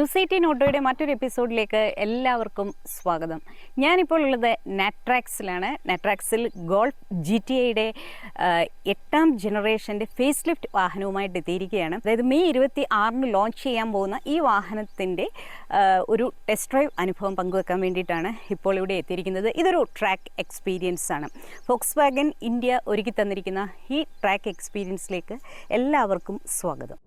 News 18 ഓട്ടോയുടെ മറ്റൊരു എപ്പിസോഡിലേക്ക് എല്ലാവർക്കും സ്വാഗതം. ഞാനിപ്പോൾ ഉള്ളത് നാട്രാക്സിലാണ്. നാട്രാക്സിൽ ഗോൾഫ് GTAയുടെ 8ാം ജനറേഷൻ്റെ ഫേസ് ലിഫ്റ്റ് വാഹനവുമായിട്ട് എത്തിയിരിക്കുകയാണ്. അതായത് മെയ് 26 ലോഞ്ച് ചെയ്യാൻ പോകുന്ന ഈ വാഹനത്തിൻ്റെ ഒരു ടെസ്റ്റ് ഡ്രൈവ് അനുഭവം പങ്കുവെക്കാൻ വേണ്ടിയിട്ടാണ് ഇപ്പോൾ ഇവിടെ എത്തിയിരിക്കുന്നത്. ഇതൊരു ട്രാക്ക് എക്സ്പീരിയൻസ് ആണ്. ഫോക്സ്വാഗൻ ഇന്ത്യ ഒരുക്കി തന്നിരിക്കുന്ന ഈ ട്രാക്ക് എക്സ്പീരിയൻസിലേക്ക് എല്ലാവർക്കും സ്വാഗതം.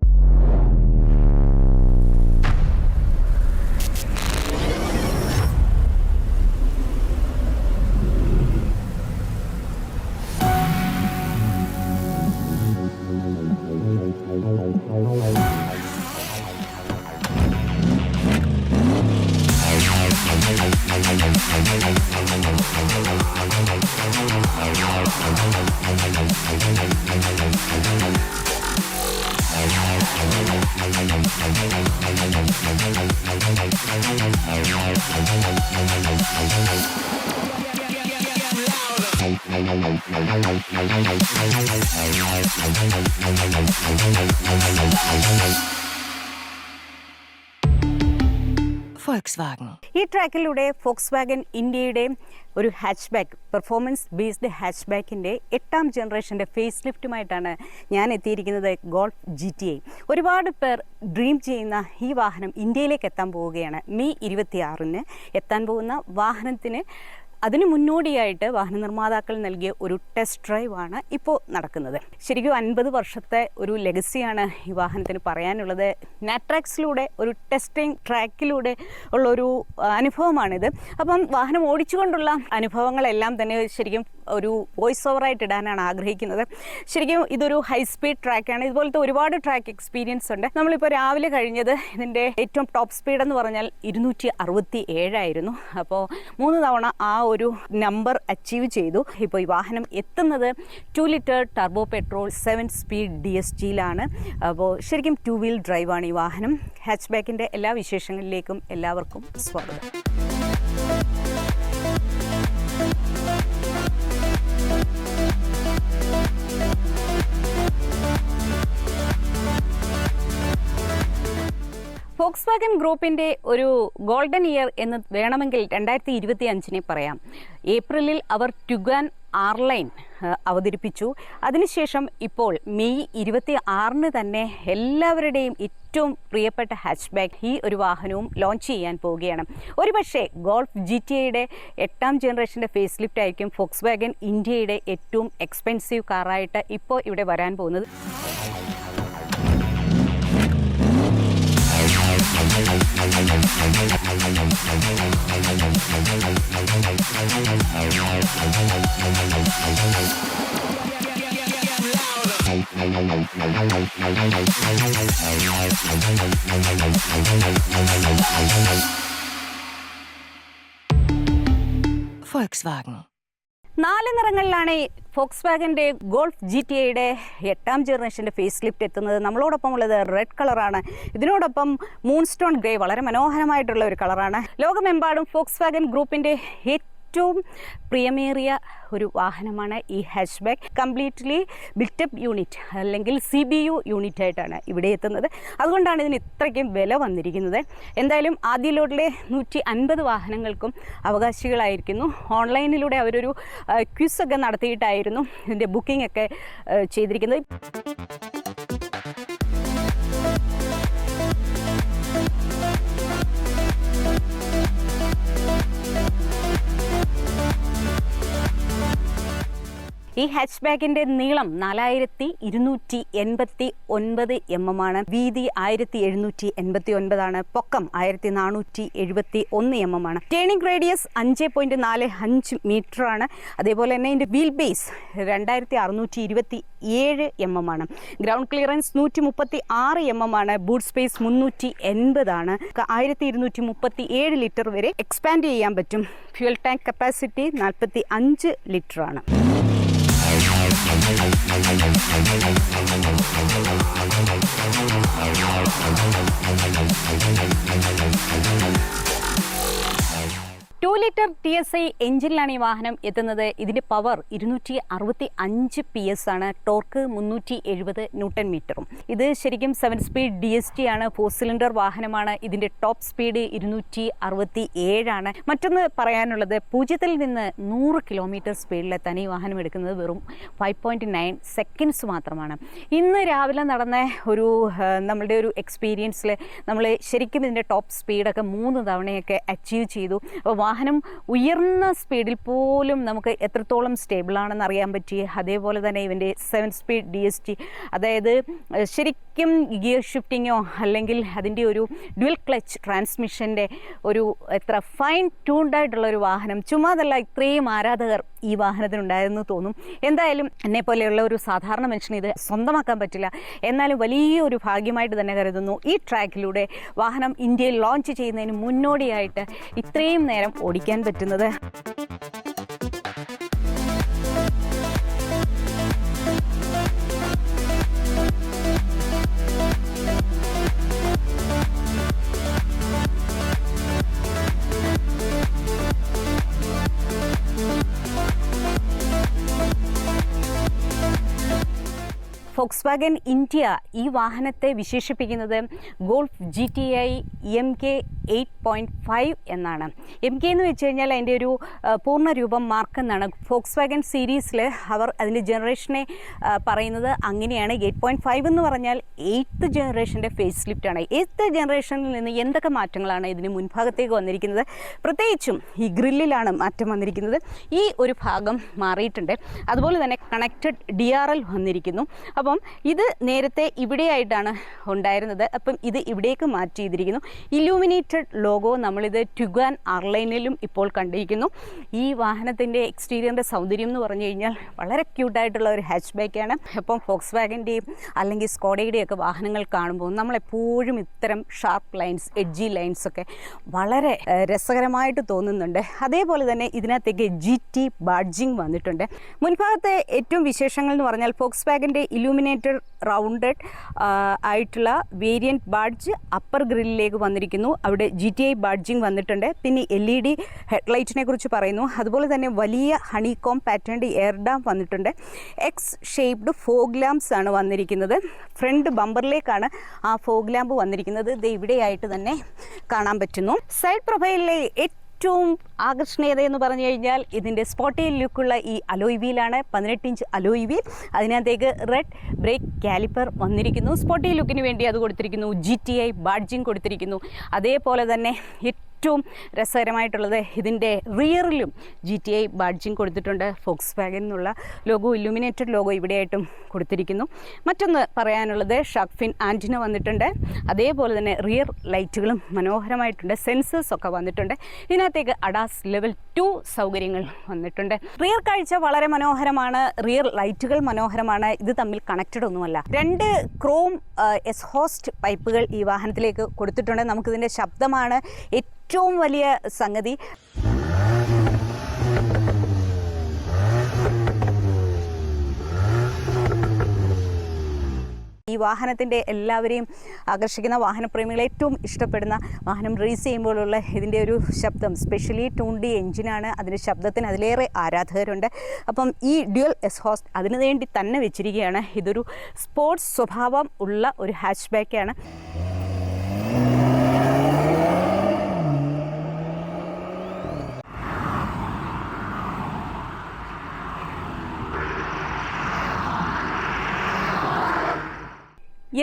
ഈ ട്രാക്കിലൂടെ ഫോക്സ്വാഗൻ ഇന്ത്യയുടെ ഒരു ഹാച്ച്ബാക്ക് പെർഫോമൻസ് ബേസ്ഡ് ഹാച്ച്ബാക്കിൻ്റെ 8ാം ജനറേഷൻ്റെ ഫേസ് ലിഫ്റ്റുമായിട്ടാണ് ഞാൻ എത്തിയിരിക്കുന്നത്. ഗോൾഫ് GTA ഒരുപാട് പേർ ഡ്രീം ചെയ്യുന്ന ഈ വാഹനം ഇന്ത്യയിലേക്ക് എത്താൻ പോവുകയാണ്. മെയ് 26 എത്താൻ പോകുന്ന വാഹനത്തിന് അതിന് മുന്നോടിയായിട്ട് വാഹന നിർമ്മാതാക്കൾ നൽകിയ ഒരു ടെസ്റ്റ് ഡ്രൈവാണ് ഇപ്പോൾ നടക്കുന്നത്. ശരിക്കും 50 വർഷത്തെ ഒരു ലെഗസിയാണ് ഈ വാഹനത്തിന് പറയാനുള്ളത്. നാട്രാക്സിലൂടെ ഒരു ടെസ്റ്റിംഗ് ട്രാക്കിലൂടെ ഉള്ളൊരു അനുഭവമാണിത്. അപ്പം വാഹനം ഓടിച്ചുകൊണ്ടുള്ള അനുഭവങ്ങളെല്ലാം തന്നെ ശരിക്കും ഒരു വോയിസ് ഓവറായിട്ട് ഇടാനാണ് ആഗ്രഹിക്കുന്നത്. ശരിക്കും ഇതൊരു ഹൈ സ്പീഡ് ട്രാക്കാണ്. ഇതുപോലത്തെ ഒരുപാട് ട്രാക്ക് എക്സ്പീരിയൻസ് ഉണ്ട്. നമ്മളിപ്പോൾ രാവിലെ കഴിഞ്ഞത് ഇതിൻ്റെ ഏറ്റവും ടോപ്പ് സ്പീഡ് എന്ന് പറഞ്ഞാൽ 267 ആയിരുന്നു. അപ്പോൾ 3 തവണ ആ ഒരു നമ്പർ അച്ചീവ് ചെയ്തു. ഇപ്പോൾ ഈ വാഹനം എത്തുന്നത് 2 ലിറ്റർ ടർബോ പെട്രോൾ 7 സ്പീഡ് DSGയിലാണ്. അപ്പോൾ ശരിക്കും 2 വീൽ ഡ്രൈവാണ് ഈ വാഹനം. ഹാച്ച്ബാക്കിൻ്റെ എല്ലാ വിശേഷങ്ങളിലേക്കും എല്ലാവർക്കും സ്വാഗതം. ഫോക്സ്വാഗൻ ഗ്രൂപ്പിൻ്റെ ഒരു ഗോൾഡൻ ഇയർ എന്ന് വേണമെങ്കിൽ 2025 പറയാം. ഏപ്രിലിൽ അവർ ടുഗാൻ ആർലൈൻ അവതരിപ്പിച്ചു. അതിനുശേഷം ഇപ്പോൾ മെയ് 26 തന്നെ എല്ലാവരുടെയും ഏറ്റവും പ്രിയപ്പെട്ട ഹാച്ച്ബാക്ക് ഈ ഒരു വാഹനവും ലോഞ്ച് ചെയ്യാൻ പോവുകയാണ്. ഒരുപക്ഷെ ഗോൾഫ് GTAയുടെ 8ാം ജനറേഷൻ്റെ ഫേസ് ലിഫ്റ്റ് ആയിരിക്കും ഫോക്സ്വാഗൻ ഇന്ത്യയുടെ ഏറ്റവും എക്സ്പെൻസീവ് കാറായിട്ട് ഇപ്പോൾ ഇവിടെ വരാൻ പോകുന്നത്. Volkswagen 4 നിറങ്ങളിലാണ് ഫോക്സ്വാഗൻ്റെ ഗോൾഫ് GTAയുടെ 8ാം ജനറേഷൻ്റെ ഫേസ് ലിഫ്റ്റ് എത്തുന്നത്. നമ്മളോടൊപ്പം ഉള്ളത് റെഡ് കളറാണ്. ഇതിനോടൊപ്പം മൂൺസ്റ്റോൺ ഗ്രേ വളരെ മനോഹരമായിട്ടുള്ള ഒരു കളറാണ്. ലോകമെമ്പാടും ഫോക്സ്വാഗൻ ഗ്രൂപ്പിൻ്റെ ഏറ്റവും പ്രിയമേറിയ ഒരു വാഹനമാണ് ഈ ഹാച്ച്ബാക്ക്. കംപ്ലീറ്റ്ലി ബിൽറ്റപ്പ് യൂണിറ്റ് അല്ലെങ്കിൽ CBU യൂണിറ്റ് ആയിട്ടാണ് ഇവിടെ എത്തുന്നത്. അതുകൊണ്ടാണ് ഇതിന് ഇത്രയ്ക്കും വില വന്നിരിക്കുന്നത്. എന്തായാലും ആദ്യ ലോഡിലെ 150 വാഹനങ്ങൾക്കും അവകാശികളായിരിക്കുന്നു. ഓൺലൈനിലൂടെ അവരൊരു ക്വിസൊക്കെ നടത്തിയിട്ടായിരുന്നു ഇതിൻ്റെ ബുക്കിംഗ് ഒക്കെ ചെയ്തിരിക്കുന്നത്. ഈ ഹാച്ച്ബാക്കിൻ്റെ നീളം 4289 mm, വീതി 1789, പൊക്കം 1471 mm. ടേണിംഗ് റേഡിയസ് 5.45 മീറ്ററാണ്. അതേപോലെ തന്നെ ഇതിൻ്റെ wheel base 2627 mm. Ground clearance 136 mm. Boot space 380 1237 litre വരെ എക്സ്പാൻഡ് ചെയ്യാൻ പറ്റും. ഫ്യൂൽ ടാങ്ക് കപ്പാസിറ്റി 45 ലിറ്ററാണ്. ലിറ്റർ TSI എഞ്ചിനിലാണ് ഈ വാഹനം എത്തുന്നത്. ഇതിൻ്റെ പവർ 265 PS ആണ്. ടോർക്ക് 370 ന്യൂട്ടൺ മീറ്ററും. ഇത് ശരിക്കും 7 സ്പീഡ് DSG ആണ്. 4 സിലിണ്ടർ വാഹനമാണ്. ഇതിൻ്റെ ടോപ്പ് സ്പീഡ് 267 ആണ്. മറ്റൊന്ന് പറയാനുള്ളത് 0 നിന്ന് 100 കിലോമീറ്റർ സ്പീഡിലെത്താൻ ഈ വാഹനം എടുക്കുന്നത് വെറും 5.9 സെക്കൻഡ്സ് മാത്രമാണ്. ഇന്ന് രാവിലെ നടന്ന നമ്മളുടെ ഒരു എക്സ്പീരിയൻസിൽ നമ്മൾ ശരിക്കും ഇതിൻ്റെ ടോപ്പ് സ്പീഡൊക്കെ 3 തവണയൊക്കെ അച്ചീവ് ചെയ്തു. അപ്പോൾ വാഹനം ഉയർന്ന സ്പീഡിൽ പോലും നമുക്ക് എത്രത്തോളം സ്റ്റേബിളാണെന്ന് അറിയാൻ പറ്റി. അതേപോലെ തന്നെ ഇവൻ്റെ 7 സ്പീഡ് DSG, അതായത് ശരിക്കും ഗിയർ ഷിഫ്റ്റിങ്ങോ അല്ലെങ്കിൽ അതിൻ്റെ ഒരു ഡ്യുവൽ ക്ലച്ച് ട്രാൻസ്മിഷൻ്റെ എത്ര ഫൈൻ ട്യൂൺഡ് ഒരു വാഹനം. ചുമ്മാതല്ല, ഇത്രയും ആരാധകർ ഈ വാഹനത്തിനുണ്ടായെന്ന് തോന്നും. എന്തായാലും എന്നെ പോലെയുള്ള ഒരു സാധാരണ മനുഷ്യന് ഇത് സ്വന്തമാക്കാൻ പറ്റില്ല. എന്നാലും വലിയൊരു ഭാഗ്യമായിട്ട് തന്നെ കരുതുന്നു ഈ ട്രാക്കിലൂടെ വാഹനം ഇന്ത്യയിൽ ലോഞ്ച് ചെയ്യുന്നതിന് മുന്നോടിയായിട്ട് ഇത്രയും നേരം ഓടിക്കാൻ പറ്റുന്നത്. ഫോക്സ്വാഗൻ ഇന്ത്യ ഈ വാഹനത്തെ വിശേഷിപ്പിക്കുന്നത് ഗോൾഫ് GTI MK 8.5 എന്നാണ്. MK എന്ന് വെച്ച് കഴിഞ്ഞാൽ അതിൻ്റെ ഒരു പൂർണ്ണ രൂപം മാർക്ക് എന്നാണ്. ഫോക്സ്വാഗൻ സീരീസിൽ അവർ അതിൻ്റെ ജനറേഷനെ പറയുന്നത് അങ്ങനെയാണ്. 8.5 എന്ന് പറഞ്ഞാൽ 8th ജനറേഷൻ്റെ ഫേസ് ലിഫ്റ്റാണ്. 8th ജനറേഷനിൽ നിന്ന് എന്തൊക്കെ മാറ്റങ്ങളാണ് ഇതിന് മുൻഭാഗത്തേക്ക് വന്നിരിക്കുന്നത്? പ്രത്യേകിച്ചും ഈ ഗ്രില്ലിലാണ് മാറ്റം വന്നിരിക്കുന്നത്. ഈ ഒരു ഭാഗം മാറിയിട്ടുണ്ട്. അതുപോലെ തന്നെ കണക്റ്റഡ് DRL വന്നിരിക്കുന്നു. അപ്പം ഇത് നേരത്തെ ഇവിടെയായിട്ടാണ് ഉണ്ടായിരുന്നത്. അപ്പം ഇത് ഇവിടേക്ക് മാറ്റി ചെയ്തിരിക്കുന്നു. ഇലൂമിനേറ്റഡ് ലോഗോ നമ്മളിത് ടുഗാൻ ആർലൈനിലും ഇപ്പോൾ കണ്ടിരിക്കുന്നു. ഈ വാഹനത്തിൻ്റെ എക്സ്റ്റീരിയറിൻ്റെ സൗന്ദര്യം എന്ന് പറഞ്ഞു കഴിഞ്ഞാൽ വളരെ ക്യൂട്ടായിട്ടുള്ള ഒരു ഹാച്ച് ബാക്കാണ്. അപ്പം ഫോക്സ്വാഗൻ്റെയും അല്ലെങ്കിൽ സ്കോഡയുടെയൊക്കെ വാഹനങ്ങൾ കാണുമ്പോൾ നമ്മളെപ്പോഴും ഇത്തരം ഷാർപ്പ് ലൈൻസ്, എഡ്ജി ലൈൻസൊക്കെ വളരെ രസകരമായിട്ട് തോന്നുന്നുണ്ട്. അതേപോലെ തന്നെ ഇതിനകത്തേക്ക് GT ബാഡ്ജിങ് വന്നിട്ടുണ്ട്. മുൻഭാഗത്തെ ഏറ്റവും വിശേഷങ്ങൾ എന്ന് പറഞ്ഞാൽ ഫോക്സ്വാഗൻ്റെ ഇലൂമിനേറ്റഡ് റൗണ്ടഡ് ആയിട്ടുള്ള വേരിയൻറ്റ് ബാഡ്ജ് അപ്പർ ഗ്രില്ലിലേക്ക് വന്നിരിക്കുന്നു. അവിടെ GTI ബാഡ്ജിങ് വന്നിട്ടുണ്ട്. പിന്നെ LED ഹെഡ്ലൈറ്റിനെ കുറിച്ച് പറയുന്നു. അതുപോലെ തന്നെ വലിയ ഹണികോം പാറ്റേൺഡ് എയർ ഡാം വന്നിട്ടുണ്ട്. X ഷേപ്ഡ് ഫോഗ് ലാംപ്സ് ആണ് വന്നിരിക്കുന്നത്. ഫ്രണ്ട് ബമ്പറിലേക്കാണ് ആ ഫോഗ് ലാമ്പ് വന്നിരിക്കുന്നത്. ഇത് ഇവിടെയായിട്ട് തന്നെ കാണാൻ പറ്റുന്നു. സൈഡ് പ്രൊഫൈലിലെ ഏറ്റവും ആകർഷണീയത എന്ന് പറഞ്ഞു കഴിഞ്ഞാൽ ഇതിൻ്റെ സ്പോട്ടി ലുക്കുള്ള ഈ അലോയ് വീലാണ്. 18 inch alloy wheel. അതിനകത്തേക്ക് റെഡ് ബ്രേക്ക് കാലിപ്പർ വന്നിരിക്കുന്നു. സ്പോട്ടി ലുക്കിന് വേണ്ടി അത് കൊടുത്തിരിക്കുന്നു. GTI ബാഡ്ജിങ് കൊടുത്തിരിക്കുന്നു. അതേപോലെ തന്നെ ഏറ്റവും രസകരമായിട്ടുള്ളത് ഇതിൻ്റെ റിയറിലും GTI ബാഡ്ജിങ് കൊടുത്തിട്ടുണ്ട്. ഫോക്സ്വാഗൻ എന്നുള്ള ലോഗോ, ഇലുമിനേറ്റഡ് ലോഗോ ഇവിടെയായിട്ടും കൊടുത്തിരിക്കുന്നു. മറ്റൊന്ന് പറയാനുള്ളത് ഷാർക്ക് ഫിൻ ആൻറ്റിന വന്നിട്ടുണ്ട്. അതേപോലെ തന്നെ റിയർ ലൈറ്റുകളും മനോഹരമായിട്ടുണ്ട്. സെൻസേഴ്സ് ഒക്കെ വന്നിട്ടുണ്ട്. ഇതിനകത്തേക്ക് അഡാസ് ലെവൽ 2 സൗകര്യങ്ങൾ വന്നിട്ടുണ്ട്. റിയർ കാഴ്ച വളരെ മനോഹരമാണ്. റിയർ ലൈറ്റുകൾ മനോഹരമാണ്. ഇത് തമ്മിൽ കണക്റ്റഡ് ഒന്നുമല്ല. 2 ക്രോം എക്സ്ഹോസ്റ്റ് പൈപ്പുകൾ ഈ വാഹനത്തിലേക്ക് കൊടുത്തിട്ടുണ്ട്. നമുക്കിതിൻ്റെ ശബ്ദമാണ് ഏറ്റവും വലിയ സംഗതി. ഈ വാഹനത്തിൻ്റെ എല്ലാവരെയും ആകർഷിക്കുന്ന, വാഹനപ്രേമികളെ ഏറ്റവും ഇഷ്ടപ്പെടുന്ന, വാഹനം റേസ് ചെയ്യുമ്പോഴുള്ള ഇതിൻ്റെ ഒരു ശബ്ദം, സ്പെഷ്യലി ട്യൂൺഡ് എഞ്ചിനാണ്. അതിൻ്റെ ശബ്ദത്തിന് അതിലേറെ ആരാധകരുണ്ട്. അപ്പം ഈ ഡ്യുവൽ എക്സ്ഹോസ്റ്റ് അതിനു വേണ്ടി തന്നെ വെച്ചിരിക്കുകയാണ്. ഇതൊരു സ്പോർട്സ് സ്വഭാവം ഉള്ള ഒരു ഹാച്ച് ബാക്കാണ്.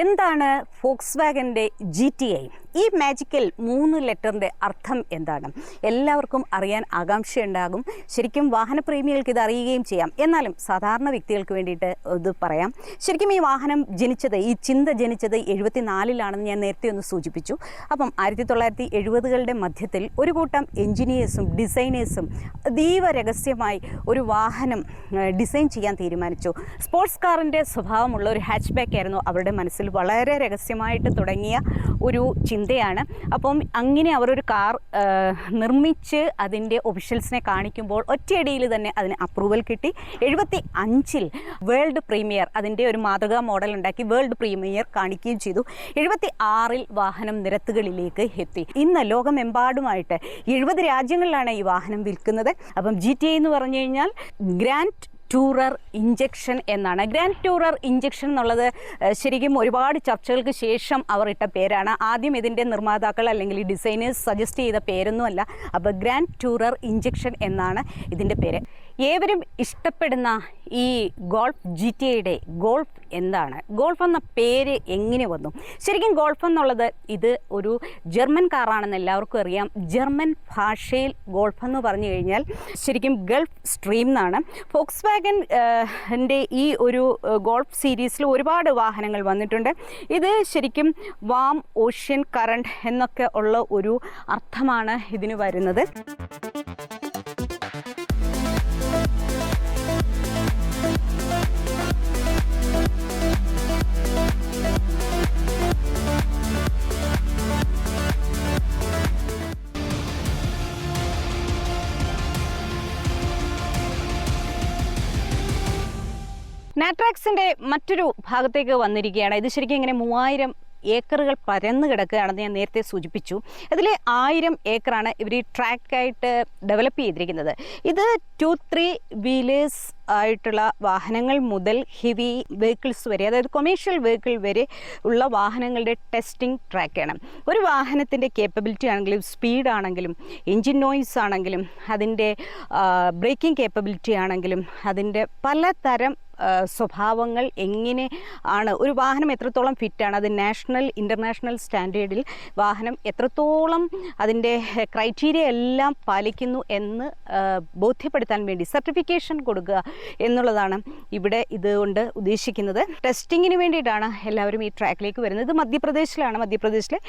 എന്താണ് ഫോക്സ്വാഗൻ്റെ GTI? ഈ മാജിക്കൽ 3 ലെറ്ററിൻ്റെ അർത്ഥം എന്താണ്? എല്ലാവർക്കും അറിയാൻ ആകാംക്ഷയുണ്ടാകും. ശരിക്കും വാഹനപ്രേമികൾക്ക് ഇത് അറിയുകയും ചെയ്യാം. എന്നാലും സാധാരണ വ്യക്തികൾക്ക് വേണ്ടിയിട്ട് ഇത് പറയാം. ശരിക്കും ഈ വാഹനം ജനിച്ചത്, ഈ ചിന്ത ജനിച്ചത് 74-ലാണെന്ന് ഞാൻ നേരത്തെ ഒന്ന് സൂചിപ്പിച്ചു. അപ്പം 1970-കളുടെ മധ്യത്തിൽ ഒരു കൂട്ടം എൻജിനീയേഴ്സും ഡിസൈനേഴ്സും അതീവ രഹസ്യമായി ഒരു വാഹനം ഡിസൈൻ ചെയ്യാൻ തീരുമാനിച്ചു. സ്പോർട്സ് കാറിൻ്റെ സ്വഭാവമുള്ള ഒരു ഹാച്ച് ബാക്ക് ആയിരുന്നു അവരുടെ മനസ്സിൽ വളരെ രഹസ്യമായിട്ട് തുടങ്ങിയ ഒരു ചിന്ത. ചിന്തയാണ്. അപ്പം അങ്ങനെ അവരൊരു കാർ നിർമ്മിച്ച് അതിൻ്റെ ഒഫീഷ്യൽസിനെ കാണിക്കുമ്പോൾ ഒറ്റയടിയിൽ തന്നെ അതിന് അപ്രൂവൽ കിട്ടി. 75-ൽ വേൾഡ് പ്രീമിയർ അതിൻ്റെ ഒരു മാതൃകാ മോഡൽ ഉണ്ടാക്കി വേൾഡ് പ്രീമിയർ കാണിക്കുകയും ചെയ്തു. 76-ൽ വാഹനം നിരത്തുകളിലേക്ക് എത്തി. ഇന്ന് ലോകമെമ്പാടുമായിട്ട് 70 രാജ്യങ്ങളിലാണ് ഈ വാഹനം വിൽക്കുന്നത്. അപ്പം GTA എന്ന് പറഞ്ഞു കഴിഞ്ഞാൽ ഗ്രാൻഡ് ടൂറർ ഇഞ്ചക്ഷൻ എന്നാണ്. ഗ്രാൻഡ് ടൂറർ ഇഞ്ചക്ഷൻ എന്നുള്ളത് ശരിക്കും ഒരുപാട് ചർച്ചകൾക്ക് ശേഷം അവർ ഇട്ട പേരാണ്. ആദ്യം ഇതിൻ്റെ നിർമ്മാതാക്കൾ അല്ലെങ്കിൽ ഡിസൈനേഴ്സ് സജസ്റ്റ് ചെയ്ത പേരൊന്നുമല്ല. അപ്പോൾ ഗ്രാൻഡ് ടൂറർ ഇഞ്ചക്ഷൻ എന്നാണ് ഇതിൻ്റെ പേര്. ഏവരും ഇഷ്ടപ്പെടുന്ന ഈ ഗോൾഫ് GTAയുടെ ഗോൾഫ് എന്താണ്? ഗോൾഫ് എന്ന പേര് എങ്ങനെ വന്നു? ശരിക്കും ഗോൾഫ് എന്നുള്ളത് ഇത് ഒരു ജർമ്മൻ കാറാണെന്ന് എല്ലാവർക്കും അറിയാം. ജർമ്മൻ ഭാഷയിൽ ഗോൾഫ് എന്ന് പറഞ്ഞു കഴിഞ്ഞാൽ ശരിക്കും ഗൾഫ് സ്ട്രീം എന്നാണ്. ഫോക്സ് വാഗൻ്റെ ഈ ഒരു ഗോൾഫ് സീരീസിൽ ഒരുപാട് വാഹനങ്ങൾ വന്നിട്ടുണ്ട്. ഇത് ശരിക്കും വാം ഓഷ്യൻ കറണ്ട് എന്നൊക്കെ ഉള്ള ഒരു അർത്ഥമാണ് ഇതിന് വരുന്നത്. നാട്രാക്സിൻ്റെ മറ്റൊരു ഭാഗത്തേക്ക് വന്നിരിക്കുകയാണ്. ഇത് ശരിക്കും ഇങ്ങനെ 3000 ഏക്കറുകൾ പരന്നു കിടക്കുകയാണെന്ന് ഞാൻ നേരത്തെ സൂചിപ്പിച്ചു. അതിൽ 1000 ഏക്കറാണ് ഇവർ ഈ ട്രാക്കായിട്ട് ഡെവലപ്പ് ചെയ്തിരിക്കുന്നത്. ഇത് 2-3 വീലേഴ്സ് ആയിട്ടുള്ള വാഹനങ്ങൾ മുതൽ ഹെവി വെഹിക്കിൾസ് വരെ, അതായത് കൊമേഴ്ഷ്യൽ വെഹിക്കിൾ വരെ ഉള്ള വാഹനങ്ങളുടെ ടെസ്റ്റിംഗ് ട്രാക്കാണ്. ഒരു വാഹനത്തിൻ്റെ കേപ്പബിലിറ്റി ആണെങ്കിലും സ്പീഡാണെങ്കിലും എൻജിൻ നോയ്സ് ആണെങ്കിലും അതിൻ്റെ ബ്രേക്കിംഗ് കേപ്പബിലിറ്റി ആണെങ്കിലും അതിൻ്റെ പലതരം സ്വഭാവങ്ങൾ എങ്ങനെ ആണ്, ഒരു വാഹനം എത്രത്തോളം ഫിറ്റാണ്, അത് നാഷണൽ ഇൻ്റർനാഷണൽ സ്റ്റാൻഡേർഡിൽ വാഹനം എത്രത്തോളം അതിൻ്റെ ക്രൈറ്റീരിയ എല്ലാം പാലിക്കുന്നു എന്ന് ബോധ്യപ്പെടുത്താൻ വേണ്ടി സർട്ടിഫിക്കേഷൻ കൊടുക്കുക എന്നുള്ളതാണ് ഇവിടെ ഇതുകൊണ്ട് ഉദ്ദേശിക്കുന്നത്. ടെസ്റ്റിങ്ങിന് വേണ്ടിയിട്ടാണ് എല്ലാവരും ഈ ട്രാക്കിലേക്ക് വരുന്നത്. ഇത് മധ്യപ്രദേശിലാണ്. മധ്യപ്രദേശിലെ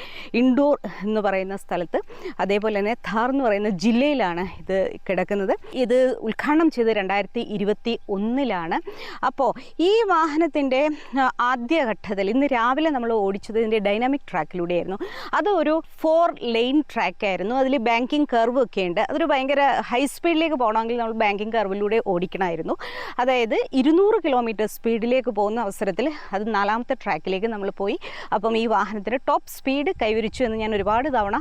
ഇൻഡോർ എന്ന് പറയുന്ന സ്ഥലത്ത്, അതേപോലെ തന്നെ ധാർ എന്ന് പറയുന്ന ജില്ലയിലാണ് ഇത് കിടക്കുന്നത്. ഇത് ഉദ്ഘാടനം ചെയ്ത് 2021-ലാണ്. അപ്പോൾ ഈ വാഹനത്തിൻ്റെ ആദ്യഘട്ടത്തിൽ ഇന്ന് രാവിലെ നമ്മൾ ഓടിച്ചത് ഇതിൻ്റെ ഡൈനാമിക് ട്രാക്കിലൂടെയായിരുന്നു. അത് ഒരു 4 ലെയിൻ ട്രാക്കായിരുന്നു. അതിൽ ബാങ്കിങ് കർവ് ഒക്കെ ഉണ്ട്. അതൊരു ഭയങ്കര ഹൈ സ്പീഡിലേക്ക് പോകണമെങ്കിൽ നമ്മൾ ബാങ്കിങ് കർവിലൂടെ ഓടിക്കണമായിരുന്നു. അതായത് 200 കിലോമീറ്റർ സ്പീഡിലേക്ക് പോകുന്ന അവസരത്തിൽ അത് 4ാമത്തെ ട്രാക്കിലേക്ക് നമ്മൾ പോയി. അപ്പം ഈ വാഹനത്തിന് ടോപ്പ് സ്പീഡ് കൈവരിച്ചു എന്ന് ഞാൻ ഒരുപാട് തവണ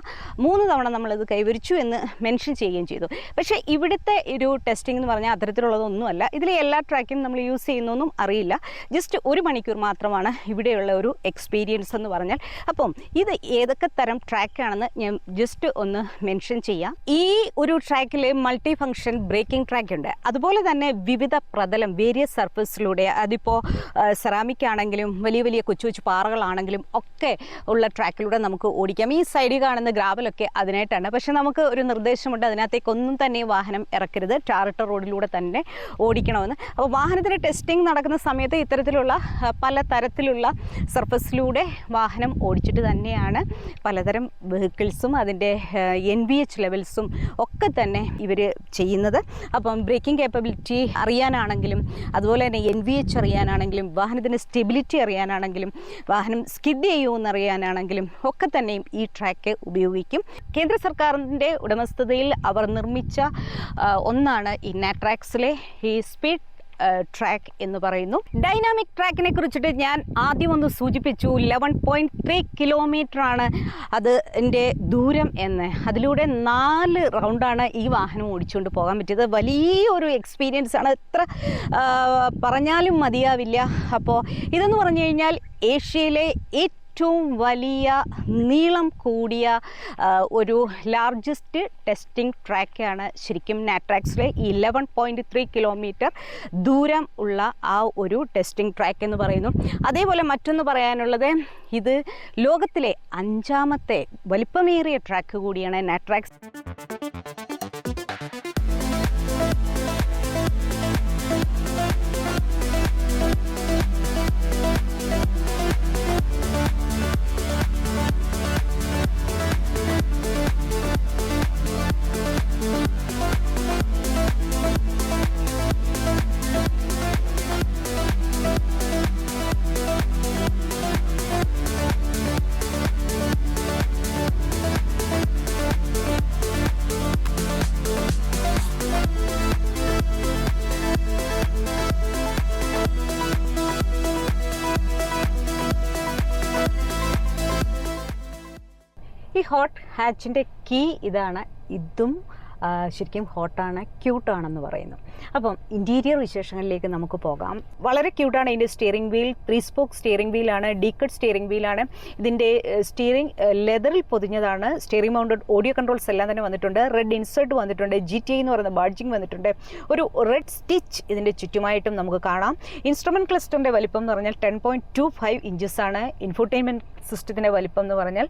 3 തവണ നമ്മളത് കൈവരിച്ചു എന്ന് മെൻഷൻ ചെയ്യുകയും ചെയ്തു. പക്ഷേ ഇവിടുത്തെ ഒരു ടെസ്റ്റിംഗ് എന്ന് പറഞ്ഞാൽ അത്തരത്തിലുള്ളതൊന്നുമല്ല. ഇതിലെ എല്ലാ ട്രാക്കും നമ്മൾ യൂസ് ചെയ്യുന്നൊന്നും അറിയില്ല. ജസ്റ്റ് 1 മണിക്കൂർ മാത്രമാണ് ഇവിടെയുള്ള ഒരു എക്സ്പീരിയൻസ് എന്ന് പറഞ്ഞാൽ. അപ്പം ഇത് ഏതൊക്കെ തരം ട്രാക്കാണെന്ന് ഞാൻ ജസ്റ്റ് ഒന്ന് മെൻഷൻ ചെയ്യാം. ഈ ഒരു ട്രാക്കിൽ മൾട്ടി ഫങ്ഷൻ ബ്രേക്കിംഗ് ട്രാക്ക് ഉണ്ട്. അതുപോലെ തന്നെ വിവിധ പ്രതലം വേരിയസ് സർഫസിലൂടെ, അതിപ്പോൾ സെറാമിക് ആണെങ്കിലും വലിയ വലിയ കൊച്ചു കൊച്ചു പാറകളാണെങ്കിലും ഒക്കെ ഉള്ള ട്രാക്കിലൂടെ നമുക്ക് ഓടിക്കാം. ഈ സൈഡിൽ കാണുന്ന ഗ്രാവലൊക്കെ അതിനായിട്ടാണ്. പക്ഷേ നമുക്ക് ഒരു നിർദ്ദേശമുണ്ട്, അതിനകത്തേക്കൊന്നും തന്നെ വാഹനം ഇറക്കരുത്, ടാറിട്ട റോഡിലൂടെ തന്നെ ഓടിക്കണമെന്ന്. അപ്പോൾ വാഹനത്തിൻ്റെ ടെസ്റ്റിംഗ് നടക്കുന്ന സമയത്ത് ഇത്തരത്തിലുള്ള പല തരത്തിലുള്ള സർഫസിലൂടെ വാഹനം ഓടിച്ചിട്ട് തന്നെയാണ് പലതരം വെഹിക്കിൾസും അതിൻ്റെ NVH ലെവൽസും ഒക്കെ തന്നെ ഇവർ ചെയ്യുന്നത്. അപ്പം ബ്രേക്കിംഗ് കേപ്പബിലിറ്റി അറിയാനാണെങ്കിലും അതുപോലെ തന്നെ NVH അറിയാനാണെങ്കിലും വാഹനത്തിൻ്റെ സ്റ്റെബിലിറ്റി അറിയാനാണെങ്കിലും വാഹനം സ്കിഡ് ചെയ്യുമെന്ന് അറിയാനാണെങ്കിലും ഒക്കെ തന്നെയും ഈ ട്രാക്ക് ഉപയോഗിക്കും. കേന്ദ്ര സർക്കാരിൻ്റെ ഉടമസ്ഥതയിൽ അവർ നിർമ്മിച്ച ഒന്നാണ് ഈ നാട്രാക്സിലെ ഈ സ്പീഡ് ട്രാക്ക് എന്ന് പറയുന്നു. ഡൈനാമിക് ട്രാക്കിനെ കുറിച്ചിട്ട് ഞാൻ ആദ്യം ഒന്ന് സൂചിപ്പിച്ചു. 11.3 കിലോമീറ്ററാണ് അതിൻ്റെ ദൂരം എന്ന്. അതിലൂടെ 4 റൗണ്ടാണ് ഈ വാഹനം ഓടിച്ചുകൊണ്ട് പോകാൻ പറ്റിയത്. വലിയൊരു എക്സ്പീരിയൻസ് ആണ്, എത്ര പറഞ്ഞാലും മതിയാവില്ല. അപ്പോൾ ഇതെന്ന് പറഞ്ഞു കഴിഞ്ഞാൽ ഏഷ്യയിലെ ഏറ്റവും വലിയ നീളം കൂടിയ ഒരു ലാർജസ്റ്റ് ടെസ്റ്റിംഗ് ട്രാക്കാണ് ശരിക്കും നാട്രാക്സിലെ 11.3 കിലോമീറ്റർ ദൂരം ഉള്ള ആ ഒരു ടെസ്റ്റിംഗ് ട്രാക്ക് എന്ന് പറയുന്നു. അതേപോലെ മറ്റൊന്ന് പറയാനുള്ളത്, ഇത് ലോകത്തിലെ 5ാമത്തെ വലിപ്പമേറിയ ട്രാക്ക് കൂടിയാണ് നാട്രാക്സ്. ഹോട്ട് ഹാച്ചിൻ്റെ കീ ഇതാണ്. ഇതും ശരിക്കും ഹോട്ടാണ്, ക്യൂട്ടാണെന്ന് പറയുന്നു. അപ്പം ഇൻറ്റീരിയർ വിശേഷങ്ങളിലേക്ക് നമുക്ക് പോകാം. വളരെ ക്യൂട്ടാണ്. ഇതിൻ്റെ സ്റ്റിയറിംഗ് വീൽ 3 സ്പോക്ക് സ്റ്റിയറിംഗ് വീലാണ്, ഡീക്കഡ് സ്റ്റിയറിംഗ് വീലാണ്. ഇതിൻ്റെ സ്റ്റിയറിംഗ് ലെതറിൽ പൊതിഞ്ഞതാണ്. സ്റ്റിയറിംഗ് മൗണ്ടഡ് ഓഡിയോ കൺട്രോൾസ് എല്ലാം തന്നെ വന്നിട്ടുണ്ട്. റെഡ് ഇൻസേർട്ട് വന്നിട്ടുണ്ട്. GTI എന്ന് പറയുന്ന ബാഡ്ജിങ് വന്നിട്ടുണ്ട്. ഒരു റെഡ് സ്റ്റിച്ച് ഇതിൻ്റെ ചുറ്റുമായിട്ടും നമുക്ക് കാണാം. ഇൻസ്ട്രുമെൻറ്റ് ക്ലസ്റ്ററിൻ്റെ വലിപ്പം എന്ന് പറഞ്ഞാൽ 10.25 ഇഞ്ചസാണ്. ഇൻഫോർടൈൻമെൻറ്റ് സിസ്റ്റത്തിൻ്റെ വലിപ്പം എന്ന് പറഞ്ഞാൽ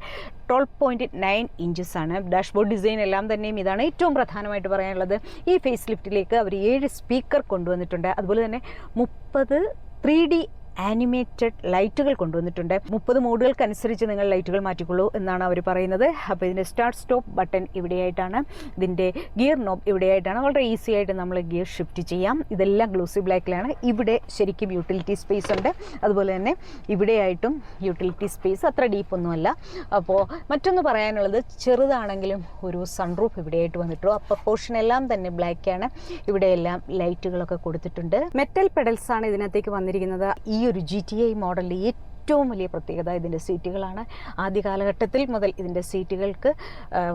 12.9 ഇഞ്ചസാണ്. ഡാഷ്ബോർഡ് ഡിസൈൻ എല്ലാം തന്നെയും ഇതാണ്. ഏറ്റവും പ്രധാനമായിട്ട് പറയാനുള്ളത്, ഈ ഫേസ് ലിഫ്റ്റിലേക്ക് അവർ 7 സ്പീക്കർ കൊണ്ടുവന്നിട്ടുണ്ട്. അതുപോലെ തന്നെ 30 3D ആനിമേറ്റഡ് ലൈറ്റുകൾ കൊണ്ടുവന്നിട്ടുണ്ട്. 30 മോഡുകൾക്കനുസരിച്ച് നിങ്ങൾ ലൈറ്റുകൾ മാറ്റിക്കൊള്ളൂ എന്നാണ് അവർ പറയുന്നത്. അപ്പോൾ ഇതിൻ്റെ സ്റ്റാർട്ട് സ്റ്റോപ്പ് ബട്ടൺ ഇവിടെയായിട്ടാണ്, ഇതിൻ്റെ ഗിയർ നോബ് ഇവിടെയായിട്ടാണ്. വളരെ ഈസി ആയിട്ട് നമ്മൾ ഗിയർ ഷിഫ്റ്റ് ചെയ്യാം. ഇതെല്ലാം ഗ്ലോസി ബ്ലാക്കിലാണ്. ഇവിടെ ശരിക്കും യൂട്ടിലിറ്റി സ്പേസ് ഉണ്ട്. അതുപോലെ തന്നെ ഇവിടെയായിട്ടും യൂട്ടിലിറ്റി സ്പേസ് അത്ര ഡീപ്പൊന്നുമല്ല. അപ്പോൾ മറ്റൊന്ന് പറയാനുള്ളത്, ചെറുതാണെങ്കിലും ഒരു സൺറൂഫ് ഇവിടെയായിട്ട് വന്നിട്ടുള്ളൂ. അപ്പോൾ പോർഷൻ എല്ലാം തന്നെ ബ്ലാക്കാണ്. ഇവിടെയെല്ലാം ലൈറ്റുകളൊക്കെ കൊടുത്തിട്ടുണ്ട്. മെറ്റൽ പെഡൽസാണ് ഇതിനകത്തേക്ക് വന്നിരിക്കുന്നത്. ഈ ഒരു GTI മോഡലിൽ ഏറ്റവും വലിയ പ്രത്യേകത ഇതിൻ്റെ സീറ്റുകളാണ്. ആദ്യ കാലഘട്ടത്തിൽ മുതൽ ഇതിൻ്റെ സീറ്റുകൾക്ക്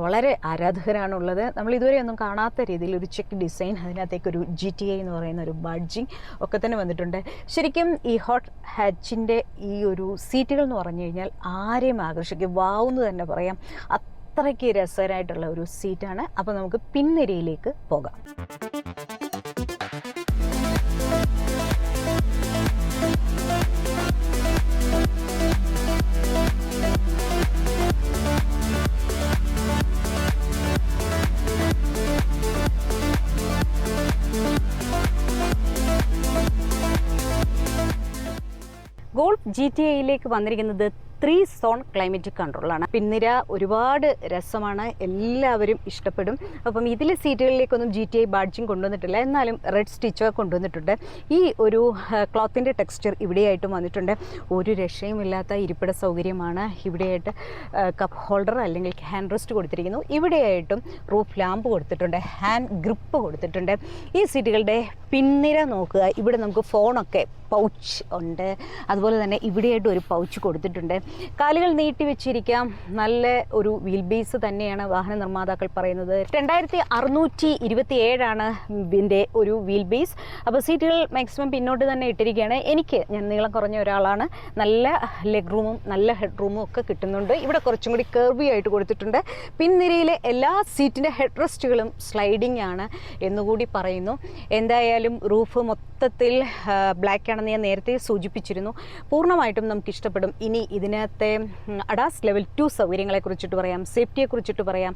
വളരെ ആരാധകരാണുള്ളത്. നമ്മൾ ഇതുവരെ ഒന്നും കാണാത്ത രീതിയിൽ ഒരു ചെക്ക് ഡിസൈൻ, അതിനകത്തേക്കൊരു GTI എന്ന് പറയുന്ന ഒരു ബാഡ്ജിങ് ഒക്കെ തന്നെ വന്നിട്ടുണ്ട്. ശരിക്കും ഈ ഹോട്ട് ഹാച്ചിൻ്റെ ഈ ഒരു സീറ്റുകൾ എന്ന് പറഞ്ഞു കഴിഞ്ഞാൽ ആരെയും ആകർഷിക്കും, വാവെന്ന് തന്നെ പറയാം. അത്രയ്ക്ക് രസകരമായിട്ടുള്ള ഒരു സീറ്റാണ്. അപ്പോൾ നമുക്ക് പിൻനിരയിലേക്ക് പോകാം. ഗോൾഫ് GTIയിലേക്ക് വന്നിരിക്കുന്നത് 3 സോൺ ക്ലൈമറ്റിക് കൺട്രോളാണ്. പിന്നിര ഒരുപാട് രസമാണ്, എല്ലാവരും ഇഷ്ടപ്പെടും. അപ്പം ഇതിലെ സീറ്റുകളിലേക്കൊന്നും GTI ബാഡ്ജിങ് കൊണ്ടുവന്നിട്ടില്ല, എന്നാലും റെഡ് സ്റ്റിച്ചൊക്കെ കൊണ്ടുവന്നിട്ടുണ്ട്. ഈ ഒരു ക്ലോത്തിൻ്റെ ടെക്സ്ചർ ഇവിടെയായിട്ടും വന്നിട്ടുണ്ട്. ഒരു രക്ഷയുമില്ലാത്ത ഇരിപ്പിട സൗകര്യമാണ്. ഇവിടെയായിട്ട് കപ്പ് ഹോൾഡർ അല്ലെങ്കിൽ ഹാൻഡ് റെസ്റ്റ് കൊടുത്തിരിക്കുന്നു. ഇവിടെയായിട്ടും റൂഫ് ലാമ്പ് കൊടുത്തിട്ടുണ്ട്, ഹാൻഡ് ഗ്രിപ്പ് കൊടുത്തിട്ടുണ്ട്. ഈ സീറ്റുകളുടെ പിന്നിര നോക്കുക. ഇവിടെ നമുക്ക് ഫോണൊക്കെ പൗച്ച് ഉണ്ട്. അതുപോലെ തന്നെ ഇവിടെയായിട്ട് ഒരു പൗച്ച് കൊടുത്തിട്ടുണ്ട്. കാലുകൾ നീട്ടി വെച്ചിരിക്കാം. നല്ല ഒരു വീൽ ബേസ് തന്നെയാണ് വാഹന നിർമ്മാതാക്കൾ പറയുന്നത്. 2627 ഇതിൻ്റെ ഒരു വീൽ ബേസ്. അപ്പോൾ സീറ്റുകൾ മാക്സിമം പിന്നോട്ട് തന്നെ ഇട്ടിരിക്കുകയാണ്. ഞാൻ നീളം കുറഞ്ഞ ഒരാളാണ്. നല്ല ലെഗ് റൂമും നല്ല ഹെഡ് റൂമും ഒക്കെ കിട്ടുന്നുണ്ട്. ഇവിടെ കുറച്ചും കൂടി കർവി ആയിട്ട് കൊടുത്തിട്ടുണ്ട്. പിൻനിരയിലെ എല്ലാ സീറ്റിൻ്റെ ഹെഡ് റെസ്റ്റുകളും സ്ലൈഡിംഗ് ആണ് എന്നുകൂടി പറയുന്നു. എന്തായാലും റൂഫ് മൊത്തത്തിൽ ബ്ലാക്ക് ആണെന്ന് ഞാൻ നേരത്തെ സൂചിപ്പിച്ചിരുന്നു. പൂർണ്ണമായിട്ടും നമുക്ക് ഇഷ്ടപ്പെടും. ഇനി ഇതിനകത്തെ അഡാസ് ലെവൽ 2 സൗകര്യങ്ങളെക്കുറിച്ചിട്ട് പറയാം, സേഫ്റ്റിയെക്കുറിച്ചിട്ട് പറയാം.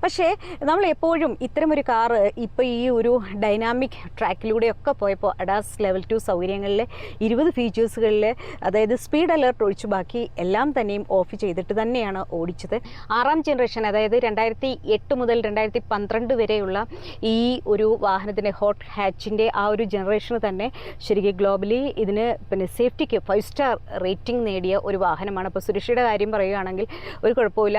പക്ഷേ നമ്മൾ എപ്പോഴും ഇത്തരമൊരു കാറ് ഇപ്പോൾ ഈ ഒരു ഡൈനാമിക് ട്രാക്കിലൂടെയൊക്കെ പോയപ്പോൾ അഡാസ് ലെവൽ 2 സൗകര്യങ്ങളിൽ 20 ഫീച്ചേഴ്സുകളിൽ, അതായത് സ്പീഡ് അലേർട്ട് ഒഴിച്ച് ബാക്കി എല്ലാം തന്നെയും ഓഫ് ചെയ്തിട്ട് തന്നെയാണ് ഓടിച്ചത്. 6ാം ജനറേഷൻ, അതായത് 2008 മുതൽ 2012 വരെയുള്ള ഈ ഒരു വാഹനത്തിൻ്റെ ഹോട്ട് ഹാച്ചിൻ്റെ ആ ഒരു ജനറേഷന് തന്നെ ശരിക്കും ഗ്ലോബലി ഇതിന് സേഫ്റ്റിക്ക് 5 സ്റ്റാർ റേറ്റിംഗ് നേടിയ ഒരു വാഹനമാണ്. അപ്പോൾ സുരക്ഷയുടെ കാര്യം പറയുകയാണെങ്കിൽ ഒരു കുഴപ്പമില്ല.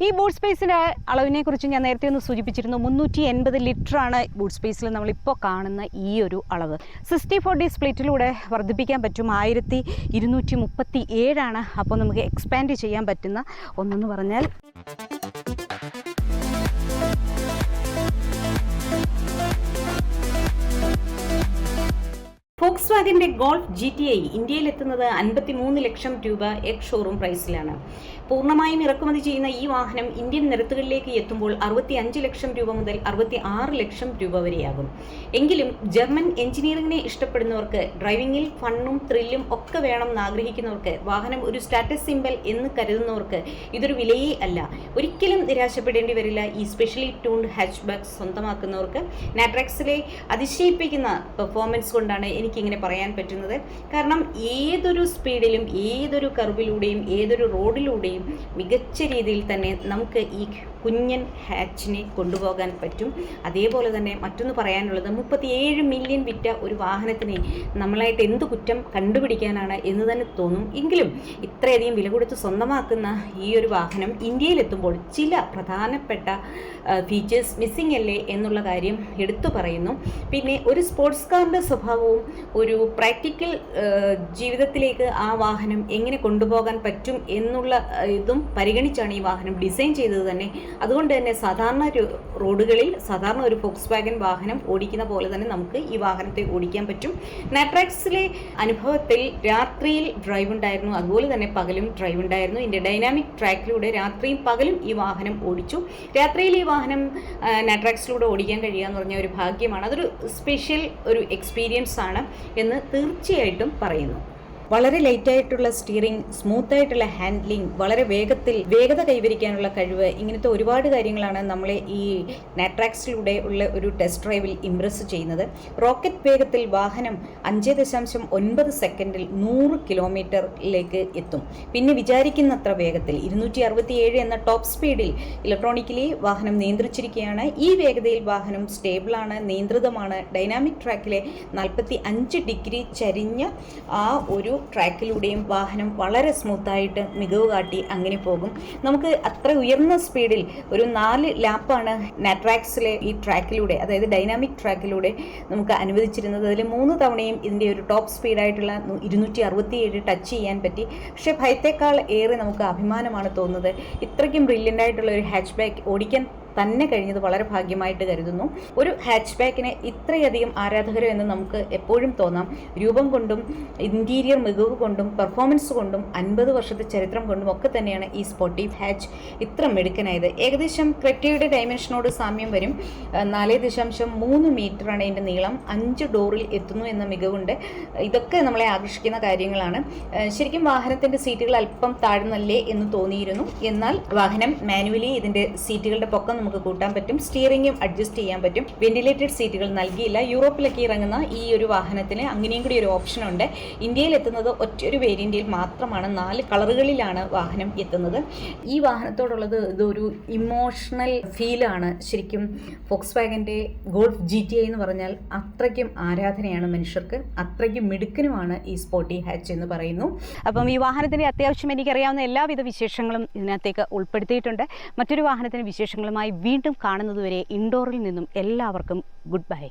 ഈ ബൂട്ട് സ്പേസിൻ്റെ അളവിനെ കുറിച്ച് ഞാൻ നേരത്തെ ഒന്ന് സൂചിപ്പിച്ചിരുന്നു. 380 ലിറ്ററാണ് ബൂട്ട് സ്പേസിൽ നമ്മളിപ്പോൾ കാണുന്ന ഈ ഒരു അളവ്. 64D സ്പ്ലിറ്റിലൂടെ വർദ്ധിപ്പിക്കാൻ പറ്റും. 1237. അപ്പോൾ നമുക്ക് എക്സ്പാൻഡ് ചെയ്യാൻ പറ്റുന്ന ഒന്നെന്ന് പറഞ്ഞാൽ ഫോക്സ്വാഗൻ്റെ ഗോൾഫ് GTI ഇന്ത്യയിലെത്തുന്നത് 53 ലക്ഷം രൂപ എക്സ് ഷോറൂം പ്രൈസിലാണ്. പൂർണ്ണമായും ഇറക്കുമതി ചെയ്യുന്ന ഈ വാഹനം ഇന്ത്യൻ നിരത്തുകളിലേക്ക് എത്തുമ്പോൾ 65 ലക്ഷം രൂപ മുതൽ 66 ലക്ഷം രൂപ വരെയാകും. എങ്കിലും ജർമ്മൻ എഞ്ചിനീയറിംഗിനെ ഇഷ്ടപ്പെടുന്നവർക്ക്, ഡ്രൈവിംഗിൽ ഫണ്ണും ത്രില്ലും ഒക്കെ വേണമെന്ന് ആഗ്രഹിക്കുന്നവർക്ക്, വാഹനം ഒരു സ്റ്റാറ്റസ് സിംബൽ എന്ന് കരുതുന്നവർക്ക് ഇതൊരു വിലയേ അല്ല. ഒരിക്കലും നിരാശപ്പെടേണ്ടി വരില്ല. ഈ സ്പെഷ്യലി ട്യൂൺഡ് ഹാച്ച്ബാക്ക് സ്വന്തമാക്കുന്നവർക്ക് നാട്രാക്സിലെ അതിശയിപ്പിക്കുന്ന പെർഫോമൻസ് കൊണ്ടാണ് എനിക്കിങ്ങനെ പറയാൻ പറ്റുന്നത്. കാരണം ഏതൊരു സ്പീഡിലും ഏതൊരു കർവിലൂടെയും ഏതൊരു റോഡിലൂടെയും മികച്ച രീതിയിൽ തന്നെ നമുക്ക് ഈ കുഞ്ഞൻ ഹാച്ചിനെ കൊണ്ടുപോകാൻ പറ്റും. അതേപോലെ തന്നെ മറ്റൊന്ന് പറയാനുള്ളത് 37 മില്യൺ വിറ്റ ഒരു വാഹനത്തിനെ നമ്മളായിട്ട് എന്ത് കുറ്റം കണ്ടുപിടിക്കാനാണ് എന്ന് തന്നെ തോന്നും. എങ്കിലും ഇത്രയധികം വില കൊടുത്ത് സ്വന്തമാക്കുന്ന ഈ ഒരു വാഹനം ഇന്ത്യയിലെത്തുമ്പോൾ ചില പ്രധാനപ്പെട്ട ഫീച്ചേഴ്സ് മിസ്സിംഗ് അല്ലേ എന്നുള്ള കാര്യം എടുത്തു പറയുന്നു. പിന്നെ ഒരു സ്പോർട്സ് കാറിൻ്റെ സ്വഭാവവും ഒരു പ്രാക്ടിക്കൽ ജീവിതത്തിലേക്ക് ആ വാഹനം എങ്ങനെ കൊണ്ടുപോകാൻ പറ്റും എന്നുള്ള ഇതും പരിഗണിച്ചാണ് ഈ വാഹനം ഡിസൈൻ ചെയ്തത് തന്നെ. അതുകൊണ്ട് തന്നെ സാധാരണ റോഡുകളിൽ സാധാരണ ഒരു ഫോക്സ് വാഗൻ വാഹനം ഓടിക്കുന്ന പോലെ തന്നെ നമുക്ക് ഈ വാഹനത്തെ ഓടിക്കാൻ പറ്റും. നാട്രാക്സിലെ അനുഭവത്തിൽ രാത്രിയിൽ ഡ്രൈവ് ഉണ്ടായിരുന്നു, അതുപോലെ തന്നെ പകലും ഡ്രൈവ് ഉണ്ടായിരുന്നു. ഇതിൻ്റെ ഡൈനാമിക് ട്രാക്കിലൂടെ രാത്രിയും പകലും ഈ വാഹനം ഓടിച്ചു. രാത്രിയിൽ ഈ വാഹനം നാട്രാക്സിലൂടെ ഓടിക്കാൻ കഴിയുക എന്ന് പറഞ്ഞ ഒരു ഭാഗ്യമാണ്. അതൊരു സ്പെഷ്യൽ ഒരു എക്സ്പീരിയൻസ് ആണ് എന്ന് തീർച്ചയായിട്ടും പറയുന്നു. വളരെ ലൈറ്റായിട്ടുള്ള സ്റ്റിയറിംഗ്, സ്മൂത്തായിട്ടുള്ള ഹാൻഡ്ലിംഗ്, വളരെ വേഗത കൈവരിക്കാനുള്ള കഴിവ്, ഇങ്ങനത്തെ ഒരുപാട് കാര്യങ്ങളാണ് നമ്മളെ ഈ നാട്രാക്സിലൂടെ ഉള്ള ഒരു ടെസ്റ്റ് ഡ്രൈവിൽ ഇംപ്രസ് ചെയ്യുന്നത്. റോക്കറ്റ് വേഗത്തിൽ വാഹനം 5.9 സെക്കൻഡിൽ 100 കിലോമീറ്ററിലേക്ക് എത്തും. പിന്നെ വിചാരിക്കുന്നത്ര വേഗത്തിൽ 267 എന്ന ടോപ്പ് സ്പീഡിൽ ഇലക്ട്രോണിക്കലി വാഹനം നിയന്ത്രിച്ചിരിക്കുകയാണ്. ഈ വേഗതയിൽ വാഹനം സ്റ്റേബിളാണ്, നിയന്ത്രിതമാണ്. ഡൈനാമിക് ട്രാക്കിലെ 45 ഡിഗ്രി ചരിഞ്ഞ ആ ഒരു ട്രാക്കിലൂടെയും വാഹനം വളരെ സ്മൂത്തായിട്ട് മികവ് കാട്ടി അങ്ങനെ പോകും. നമുക്ക് അത്ര ഉയർന്ന സ്പീഡിൽ ഒരു 4 ലാപ്പാണ് നാട്രാക്സിലെ ഈ ട്രാക്കിലൂടെ, അതായത് ഡൈനാമിക് ട്രാക്കിലൂടെ നമുക്ക് അനുവദിച്ചിരുന്നത്. അതിൽ 3 തവണയും ഇതിൻ്റെ ഒരു ടോപ്പ് സ്പീഡായിട്ടുള്ള 267 ടച്ച് ചെയ്യാൻ പറ്റി. പക്ഷേ ഭയത്തേക്കാൾ ഏറെ നമുക്ക് അഭിമാനമാണ് തോന്നുന്നത്. ഇത്രയ്ക്കും ബ്രില്യൻ്റ് ആയിട്ടുള്ള ഒരു ഹാച്ച് ബാക്ക് ഓടിക്കാൻ തന്നെ കഴിഞ്ഞത് വളരെ ഭാഗ്യമായിട്ട് കരുതുന്നു. ഒരു ഹാച്ച് ബാക്കിന് ഇത്രയധികം ആരാധകരോ എന്ന് നമുക്ക് എപ്പോഴും തോന്നാം. രൂപം കൊണ്ടും ഇൻറ്റീരിയർ മികവ് കൊണ്ടും പെർഫോമൻസ് കൊണ്ടും 50 വർഷത്തെ ചരിത്രം കൊണ്ടും ഒക്കെ തന്നെയാണ് ഈ സ്പോർട്ടീവ് ഹാച്ച് ഇത്ര മിടുക്കനായത്. ഏകദേശം ക്രെറ്റയുടെ ഡയമെൻഷനോട് സാമ്യം വരും. 4.3 മീറ്ററാണ് ഇതിൻ്റെ നീളം. 5 ഡോറിൽ എത്തുന്നു എന്ന മികവുണ്ട്. ഇതൊക്കെ നമ്മളെ ആകർഷിക്കുന്ന കാര്യങ്ങളാണ്. ശരിക്കും വാഹനത്തിൻ്റെ സീറ്റുകൾ അല്പം താഴ്ന്നല്ലേ എന്ന് തോന്നിയിരുന്നു. എന്നാൽ വാഹനം മാനുവലി ഇതിൻ്റെ സീറ്റുകളുടെ പൊക്കം നമുക്ക് കൂട്ടാൻ പറ്റും. സ്റ്റിയറിംഗും അഡ്ജസ്റ്റ് ചെയ്യാൻ പറ്റും. വെന്റിലേറ്റഡ് സീറ്റുകൾ നൽകിയില്ല. യൂറോപ്പിലൊക്കെ ഇറങ്ങുന്ന ഈ ഒരു വാഹനത്തിന് അങ്ങനെയും കൂടി ഒരു ഓപ്ഷൻ ഉണ്ട്. ഇന്ത്യയിൽ എത്തുന്നത് ഒറ്റൊരു വേരിയന്റിൽ മാത്രമാണ്. 4 കളറുകളിലാണ് വാഹനം എത്തുന്നത്. ഈ വാഹനത്തോടുള്ളത് ഇതൊരു ഇമോഷണൽ ഫീലാണ്. ശരിക്കും ഫോക്സ് വാഗൻ്റെ ഗോൾഫ് GTI എന്ന് പറഞ്ഞാൽ അത്രയ്ക്കും ആരാധനയാണ് മനുഷ്യർക്ക്, അത്രയ്ക്കും മിടുക്കനുമാണ് ഈ സ്പോർട്ടി ഹാച്ച് എന്ന് പറയുന്നു. അപ്പം ഈ വാഹനത്തിൻ്റെ അത്യാവശ്യം എനിക്കറിയാവുന്ന എല്ലാവിധ വിശേഷങ്ങളും ഇതിനകത്തേക്ക് ഉൾപ്പെടുത്തിയിട്ടുണ്ട്. മറ്റൊരു വാഹനത്തിൻ്റെ വിശേഷങ്ങളുമായി വീണ്ടും കാണുന്നതുവരെ ഇൻഡോറിൽ നിന്നും എല്ലാവർക്കും ഗുഡ് ബൈ.